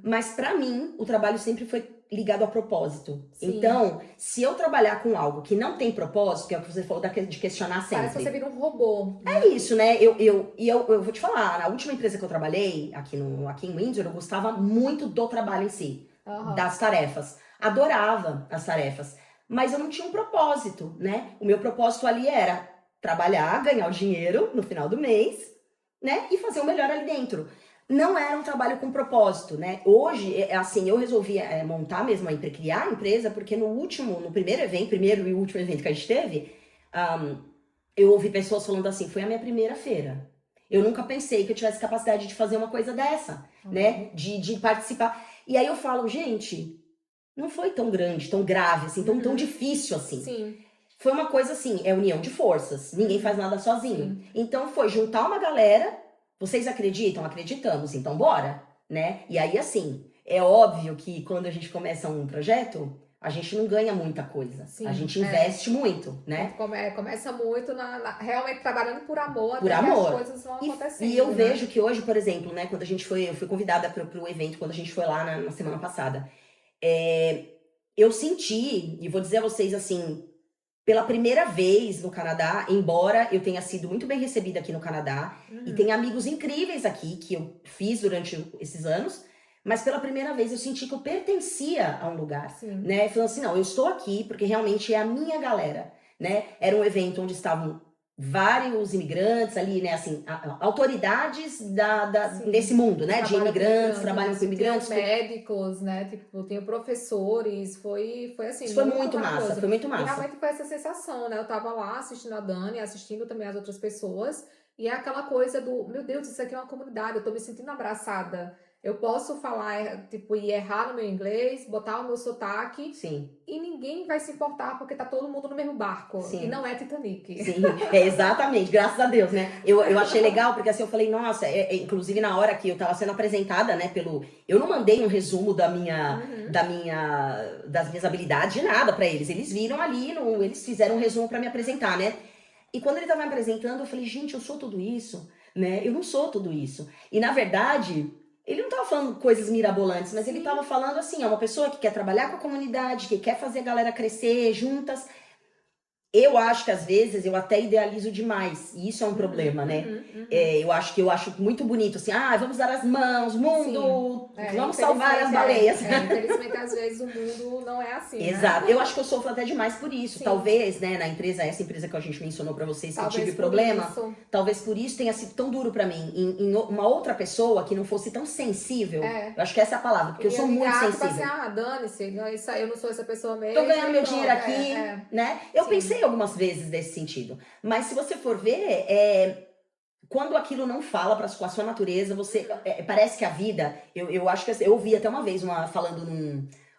Mas pra mim, o trabalho sempre foi ligado a propósito. Então, se eu trabalhar com algo que não tem propósito, que é o que você falou de questionar sempre. Parece que você vira um robô. É isso, né? Eu vou te falar, na última empresa que eu trabalhei, aqui em Windsor, eu gostava muito do trabalho em si, das tarefas. Adorava as tarefas. Mas eu não tinha um propósito, né? O meu propósito ali era trabalhar, ganhar o dinheiro no final do mês, né? E fazer o melhor ali dentro. Não era um trabalho com propósito, né? Hoje, assim, eu resolvi montar mesmo, criar a empresa, porque no primeiro e último evento que a gente teve, eu ouvi pessoas falando assim, foi a minha primeira feira. Eu nunca pensei que eu tivesse capacidade de fazer uma coisa dessa, né? De participar. E aí eu falo, gente, não foi tão grande, tão grave, assim, tão difícil assim. Foi uma coisa assim, é união de forças. Ninguém faz nada sozinho. Então foi juntar uma galera. Vocês acreditam? Acreditamos, então bora, né? E aí, assim, é óbvio que quando a gente começa um projeto, a gente não ganha muita coisa. A gente investe muito, né? Começa muito realmente trabalhando por amor, por até amor. Que as coisas vão acontecendo. E eu vejo que hoje, por exemplo, né, quando eu fui convidada para o evento, quando a gente foi lá na semana passada, eu senti, e vou dizer a vocês assim, pela primeira vez no Canadá, embora eu tenha sido muito bem recebida aqui no Canadá, e tenho amigos incríveis aqui, que eu fiz durante esses anos, mas pela primeira vez eu senti que eu pertencia a um lugar, né? Falando assim, não, eu estou aqui porque realmente é a minha galera, né? Era um evento onde estavam vários imigrantes ali, né, assim, autoridades desse mundo, né, de imigrantes, trabalham com imigrantes. Tinham médicos, né, tipo, tinham professores, foi assim, isso foi muito massa, foi muito massa. E realmente foi essa sensação, né, eu tava lá assistindo a Dani, assistindo também as outras pessoas, e é aquela coisa do, meu Deus, isso aqui é uma comunidade, eu tô me sentindo abraçada. Eu posso falar, tipo, e errar no meu inglês, botar o meu sotaque. E ninguém vai se importar porque tá todo mundo no mesmo barco. E não é Titanic. Exatamente, graças a Deus, né? Eu achei legal porque assim eu falei, nossa, inclusive na hora que eu tava sendo apresentada, né, eu não mandei um resumo das minhas habilidades, nada pra eles. Eles viram ali, eles fizeram um resumo pra me apresentar, né? E quando ele tava me apresentando, eu falei, gente, eu sou tudo isso, né? Eu não sou tudo isso. E na verdade, ele não tava falando coisas mirabolantes, mas ele tava falando assim, é uma pessoa que quer trabalhar com a comunidade, que quer fazer a galera crescer juntas. Eu acho que às vezes eu até idealizo demais, e isso é um problema, né? Eu acho muito bonito, assim, vamos dar as mãos, mundo, vamos salvar as baleias. Infelizmente, às vezes, o mundo não é assim, Exato, né? Eu acho que eu sofro até demais por isso. Talvez, né, na empresa, essa empresa que a gente mencionou pra vocês, que eu tive problema, talvez por isso tenha sido tão duro pra mim. Em uma outra pessoa que não fosse tão sensível, eu acho que essa é a palavra, porque eu sou muito sensível. Tipo assim, dane-se, eu não sou essa pessoa mesmo. Tô ganhando meu dinheiro aqui, né? Eu pensei algumas vezes nesse sentido. Mas se você for ver, quando aquilo não fala com a sua natureza, você parece que a vida, eu acho que eu ouvi até uma vez falando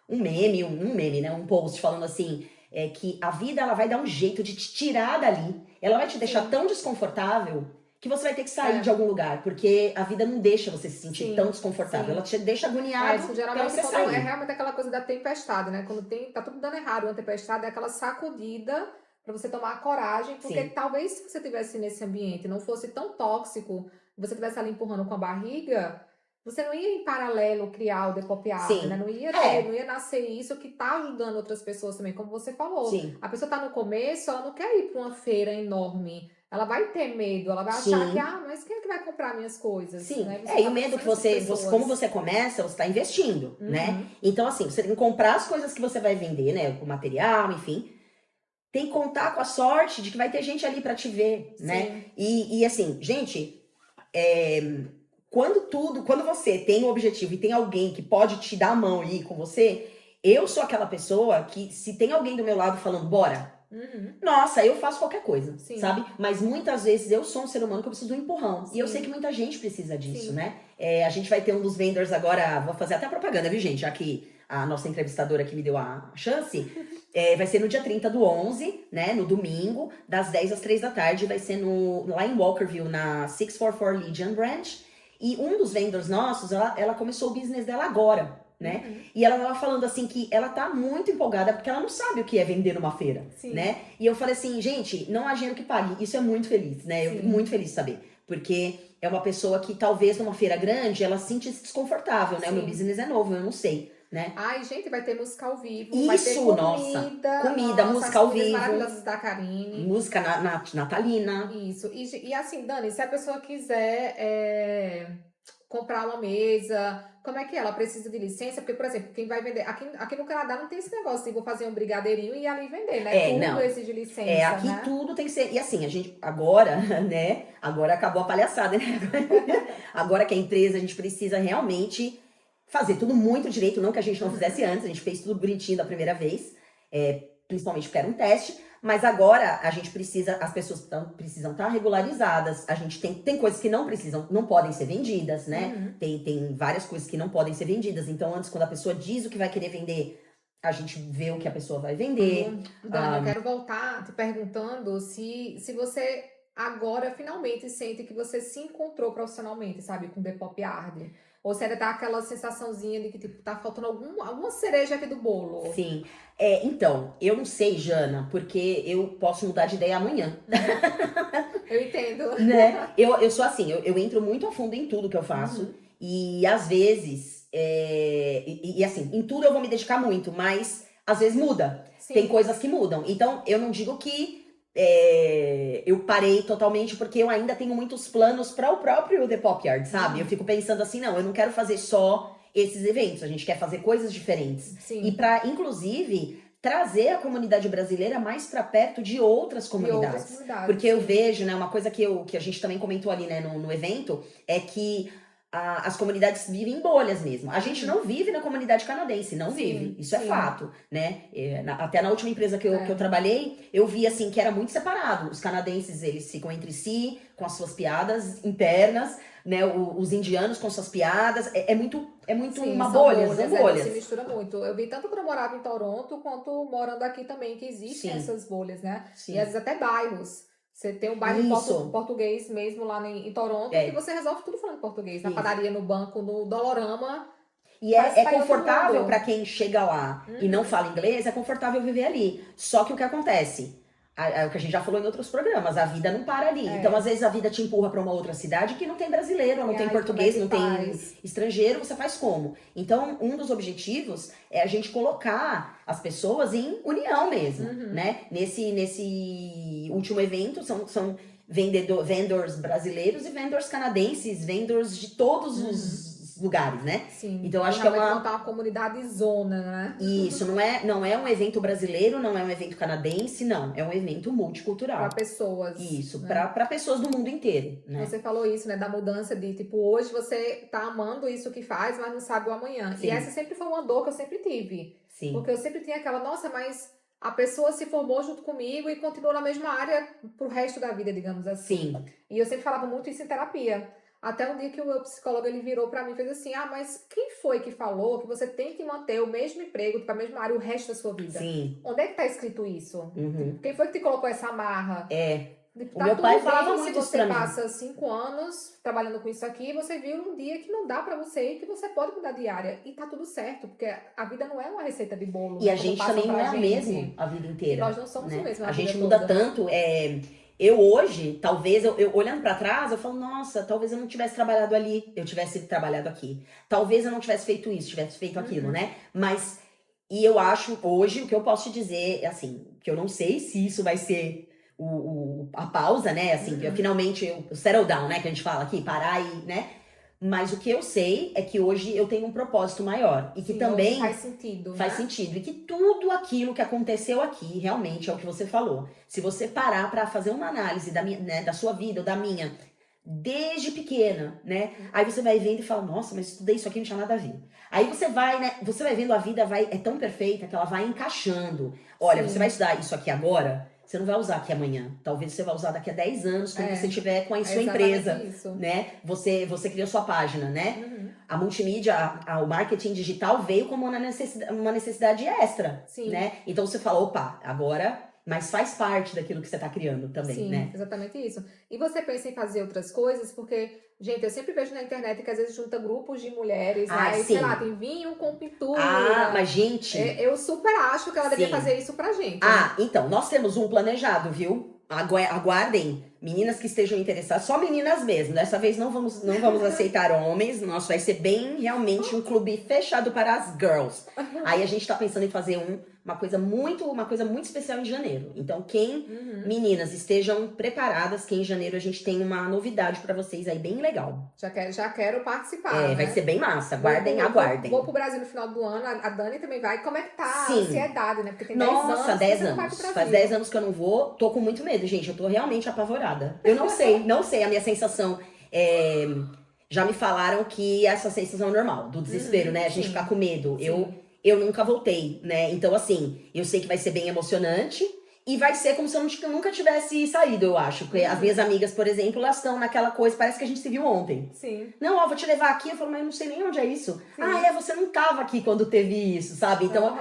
um meme, né, um post falando assim, que a vida ela vai dar um jeito de te tirar dali, ela vai te deixar tão desconfortável que você vai ter que sair de algum lugar, porque a vida não deixa você se sentir tão desconfortável, ela te deixa agoniado pra você sair. É realmente aquela coisa da tempestade, né? Quando tá tudo dando errado, uma tempestade é aquela sacudida pra você tomar coragem, porque talvez se você tivesse nesse ambiente não fosse tão tóxico, você tivesse ali empurrando com a barriga, você não ia em paralelo criar o Depop Art, Sim. né? Não ia não ia nascer isso que tá ajudando outras pessoas também, como você falou. Sim. A pessoa tá no começo, ela não quer ir pra uma feira enorme. Ela vai ter medo, ela vai achar Sim. que, mas quem é que vai comprar minhas coisas? Sim, Né? e tá o medo pensando que nessas como pessoas. você começa, você está investindo, né? Uhum. Então, assim, você tem que comprar as coisas que você vai vender, né? O material, enfim. Tem que contar com a sorte de que vai ter gente ali para te ver, né? Sim. E assim, gente, quando você tem um objetivo e tem alguém que pode te dar a mão e ir com você, eu sou aquela pessoa que, se tem alguém do meu lado falando, bora, Uhum. nossa, eu faço qualquer coisa, Sim. sabe? Mas muitas vezes eu sou um ser humano que eu preciso de um empurrão. Sim. E eu sei que muita gente precisa disso, Sim. né? A gente vai ter um dos vendors agora, vou fazer até propaganda, viu, gente? Já que a nossa entrevistadora que me deu a chance, vai ser no dia 30/11, né? No domingo, das 10 às 3 da tarde, vai ser lá em Walkerville, na 644 Legion Branch. E um dos vendors nossos, ela começou o business dela agora, né? Uhum. E ela tava falando assim que ela tá muito empolgada porque ela não sabe o que é vender numa feira, Sim. né? E eu falei assim, gente, não há dinheiro que pague. Isso é muito feliz, né? Eu Sim. fico muito feliz de saber. Porque é uma pessoa que talvez numa feira grande ela se sentisse desconfortável, né? Sim. O meu business é novo, eu não sei, né? Ai, gente, vai ter música ao vivo. Isso, vai ter comida. Comida, Nossa, música as ao comidas vivo. maravilhosas da Karine. Música natalina. Isso. E assim, Dani, se a pessoa quiser comprar uma mesa, como é que é? Ela precisa de licença? Porque, por exemplo, quem vai vender... Aqui no Canadá não tem esse negócio de vou fazer um brigadeirinho e ir ali vender, né? Tudo Não. exige licença, Aqui né? tudo tem que ser... E assim, a gente agora, né? Agora acabou a palhaçada, né? Agora que a empresa, a gente precisa realmente fazer tudo muito direito. Não que a gente não fizesse antes. A gente fez tudo bonitinho da primeira vez. Principalmente porque era um teste. Mas agora a gente precisa... As pessoas precisam estar regularizadas. A gente tem coisas que não podem ser vendidas, né? Uhum. Tem várias coisas que não podem ser vendidas. Então, antes, quando a pessoa diz o que vai querer vender, a gente vê o que a pessoa vai vender. Dani, eu quero voltar te perguntando se você agora finalmente sente que você se encontrou profissionalmente, sabe, com o Depop Art. Ou se ainda tá aquela sensaçãozinha de que tipo, tá faltando alguma cereja aqui do bolo. Sim. Então, eu não sei, Jana, porque eu posso mudar de ideia amanhã. Eu entendo. Né? Eu sou assim, eu entro muito a fundo em tudo que eu faço. Uhum. E às vezes, assim, em tudo eu vou me dedicar muito, mas às vezes muda. Sim. Tem coisas que mudam. Então, eu não digo que eu parei totalmente, porque eu ainda tenho muitos planos para o próprio The Pop Yard, sabe? Eu fico pensando assim, não, eu não quero fazer só esses eventos, a gente quer fazer coisas diferentes. Sim. E para, inclusive, trazer a comunidade brasileira mais para perto de outras comunidades. Porque eu vejo, né, uma coisa que a gente também comentou ali, né, no evento, é que as comunidades vivem em bolhas mesmo. A gente não vive na comunidade canadense, não vive. Isso é fato, né? Até na última empresa que eu trabalhei, eu vi assim que era muito separado. Os canadenses, eles ficam entre si, com as suas piadas internas, né? Os indianos com suas piadas. É muito Sim, uma são bolha, são não bolhas. se mistura muito. Eu vi tanto quando eu morava em Toronto, quanto morando aqui também, que existem essas bolhas, né? Sim. E às vezes até bairros. Você tem um bairro português mesmo lá em Toronto, que você resolve tudo falando português. Na padaria, no banco, no Dolorama. E é confortável para quem chega lá e não fala inglês, é confortável viver ali. Só que o que acontece? É o que a gente já falou em outros programas, a vida não para ali. Então, às vezes, a vida te empurra para uma outra cidade que não tem brasileiro, não tem português, não tem estrangeiro, você faz como? Então, um dos objetivos é a gente colocar as pessoas em união mesmo, né? Nesse último evento, são vendors brasileiros e vendors canadenses, vendors de todos os lugares, né? Sim. Então acho que é uma comunidade zona, né? Isso, não é um evento brasileiro, não é um evento canadense, não. É um evento multicultural. Para pessoas. Isso, né? para pessoas do mundo inteiro, né? Você falou isso, né? Da mudança de, tipo, hoje você tá amando isso que faz, mas não sabe o amanhã. Sim. E essa sempre foi uma dor que eu sempre tive. Sim. Porque eu sempre tinha aquela, nossa, mas a pessoa se formou junto comigo e continuou na mesma área pro resto da vida, digamos assim. Sim. E eu sempre falava muito isso em terapia. Até um dia que o meu psicólogo, ele virou pra mim e fez assim, mas quem foi que falou que você tem que manter o mesmo emprego, tipo, a mesma área o resto da sua vida? Sim. Onde é que tá escrito isso? Quem foi que te colocou essa amarra? O meu pai falava bem, muito se isso pra você mim. passa 5 anos trabalhando com isso aqui, você viu um dia que não dá pra você e que você pode mudar de área. E tá tudo certo, porque a vida não é uma receita de bolo. E a gente também não é a mesma a vida inteira. E nós não somos o mesmo a gente muda tanto. Eu hoje, talvez, eu olhando pra trás, eu falo, nossa, talvez eu não tivesse trabalhado ali, eu tivesse trabalhado aqui. Talvez eu não tivesse feito isso, tivesse feito aquilo, né? Mas, e eu acho, hoje, o que eu posso te dizer, é assim, que eu não sei se isso vai ser a pausa, né? Assim, eu, finalmente, o settle down, né? Que a gente fala aqui, parar e, né? Mas o que eu sei é que hoje eu tenho um propósito maior. E que Sim, também faz sentido, faz né? sentido. E que tudo aquilo que aconteceu aqui realmente é o que você falou. Se você parar pra fazer uma análise da, minha, né, da sua vida ou da minha, desde pequena, né? Aí você vai vendo e fala, nossa, mas estudei isso aqui, não tinha nada a ver. Aí você vai, né? Você vai vendo a vida é tão perfeita que ela vai encaixando. Olha, Sim. você vai estudar isso aqui agora, você não vai usar aqui amanhã. Talvez você vai usar daqui a 10 anos, quando você tiver com a sua empresa, isso. né? Você criou sua página, né? A multimídia, o marketing digital veio como uma necessidade extra, Sim. né? Então você fala, opa, agora... Mas faz parte daquilo que você tá criando também, Sim, né? exatamente isso. E você pensa em fazer outras coisas, porque, gente, eu sempre vejo na internet que às vezes junta grupos de mulheres, Ah, né? E, sim. sei lá, tem vinho com pintura. Ah, mas gente... Eu super acho que ela devia sim. fazer isso pra gente. Ah, então, nós temos um planejado, viu? Aguardem, meninas que estejam interessadas, só meninas mesmo. Dessa vez não vamos aceitar homens. Nosso vai ser bem realmente um clube fechado para as girls. Aí a gente tá pensando em fazer uma coisa muito especial em janeiro. Então, meninas, estejam preparadas, que em janeiro a gente tem uma novidade pra vocês aí bem legal. Já quero participar. É, vai ser bem massa. Aguardem. Vou pro Brasil no final do ano. A Dani também vai. Como é que tá Sim. a ansiedade, né? Porque tem Nossa, 10 10 anos. anos. Faz 10 anos que eu não vou. Tô com muito medo, gente. Eu tô realmente apavorada. Eu não sei. A minha sensação é... Já me falaram que essa sensação é normal, do desespero, né? A gente ficar com medo. Eu nunca voltei, né? Então, assim, eu sei que vai ser bem emocionante. E vai ser como se eu nunca tivesse saído, eu acho. Porque as minhas amigas, por exemplo, elas estão naquela coisa, parece que a gente se viu ontem. Sim. Não, ó, vou te levar aqui. Eu falo, mas eu não sei nem onde é isso. Sim. Ah, você não tava aqui quando teve isso, sabe? Então,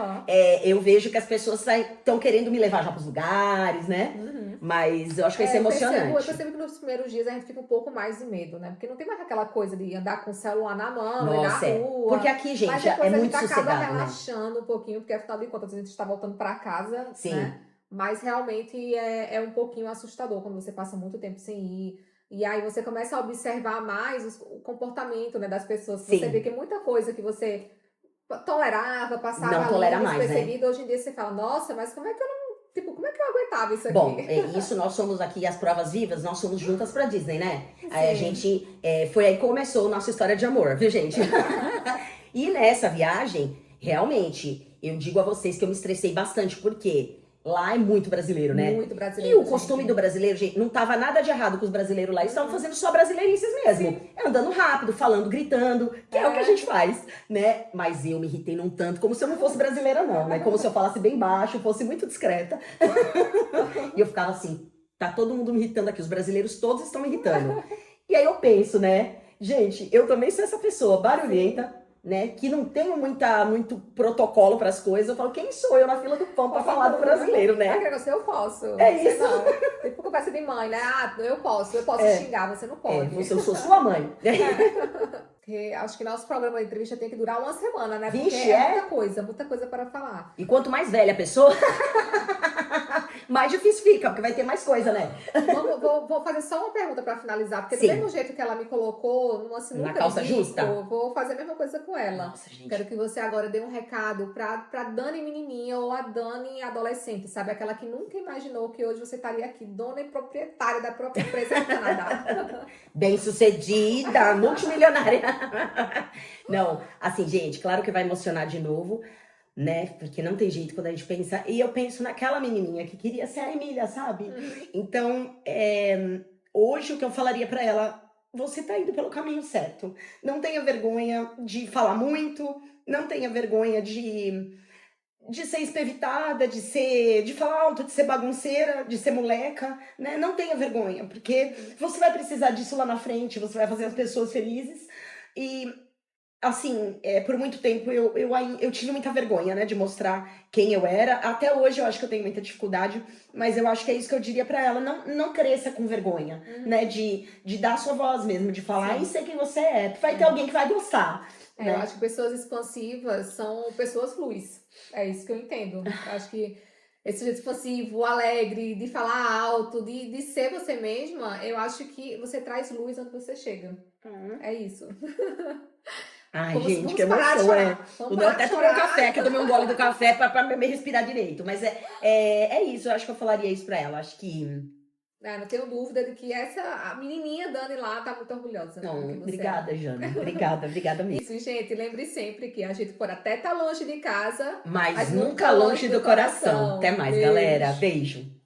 eu vejo que as pessoas estão querendo me levar já pros lugares, né? Mas eu acho que vai ser emocionante. Eu percebo que nos primeiros dias a gente fica um pouco mais de medo, né? Porque não tem mais aquela coisa de andar com o celular na mão, nossa, na rua. Porque aqui, gente, mas depois é muito a gente acaba relaxando um pouquinho, porque afinal de contas a gente está voltando para casa, sim. Né? Mas realmente é um pouquinho assustador quando você passa muito tempo sem ir. E aí você começa a observar mais o comportamento, né, das pessoas. Sim. Você vê que muita coisa que você tolerava, passava não tolera mais, despercebido, né? hoje em dia você fala, nossa, mas como é que eu não... Tipo, como é que eu aguentava isso aqui? Bom, isso nós somos aqui as provas vivas, nós somos juntas pra Disney, né? Aí a gente, foi aí que começou a nossa história de amor, viu, gente? E nessa viagem, realmente, eu digo a vocês que eu me estressei bastante, porque lá é muito brasileiro, né? Muito brasileiro. E o costume do brasileiro, gente, não tava nada de errado com os brasileiros lá, eles estavam fazendo só brasileirices mesmo. Sim. Andando rápido, falando, gritando, que é o que a gente faz, né? Mas eu me irritei num tanto, como se eu não fosse brasileira não, né? Como se eu falasse bem baixo, fosse muito discreta. E eu ficava assim, tá todo mundo me irritando aqui, os brasileiros todos estão me irritando. E aí eu penso, né? Gente, eu também sou essa pessoa barulhenta, né, que não tenho muito protocolo para as coisas. Eu falo, quem sou eu na fila do pão para falar do brasileiro, né? Eu posso. É isso. Não. Tipo conversa de mãe, né? Ah, eu posso xingar, você não pode. Eu sou sua mãe. Porque acho que nosso programa de entrevista tem que durar uma semana, né? Vixe, Porque muita coisa para falar. E quanto mais velha a pessoa, mais difícil fica, porque vai ter mais coisa, né? Vou fazer só uma pergunta para finalizar, porque Sim. do mesmo jeito que ela me colocou numa sinuca na calça justa, vou fazer a mesma coisa com ela. Nossa, gente. Quero que você agora dê um recado pra Dani menininha ou a Dani adolescente, sabe? Aquela que nunca imaginou que hoje você estaria aqui, dona e proprietária da própria empresa no Canadá. Bem-sucedida, multimilionária. Não, assim, gente, claro que vai emocionar de novo, né? Porque não tem jeito quando a gente pensa. E eu penso naquela menininha que queria ser a Emília, sabe? Então, hoje o que eu falaria pra ela, você tá indo pelo caminho certo. Não tenha vergonha de falar muito, não tenha vergonha de ser espevitada, de falar alto, de ser bagunceira, de ser moleca, né? Não tenha vergonha, porque você vai precisar disso lá na frente, você vai fazer as pessoas felizes. E, assim, por muito tempo eu tive muita vergonha, né, de mostrar quem eu era. Até hoje eu acho que eu tenho muita dificuldade, mas eu acho que é isso que eu diria pra ela. Não cresça com vergonha, né, de dar a sua voz mesmo, de falar e ser quem você é. Vai ter alguém que vai gostar. Né? Eu acho que pessoas expansivas são pessoas fluis. É isso que eu entendo. Eu acho que esse jeito expansivo, alegre, de falar alto, de ser você mesma, eu acho que você traz luz onde você chega. É isso. Ai, gente, que Vamos parar de emoção, é. chorar. Vamos Eu parar de até tomei um chorar. café, que eu tomei um gole do café pra me respirar direito. Mas é isso, eu acho que eu falaria isso pra ela. Acho que. Não tenho dúvida de que a menininha Dani lá tá muito orgulhosa do que Não, você é. obrigada, Jana. Obrigada mesmo. Isso, gente, lembre sempre que a gente pode até estar longe de casa, Mas nunca longe do coração. Até mais, Beijo. galera. Beijo.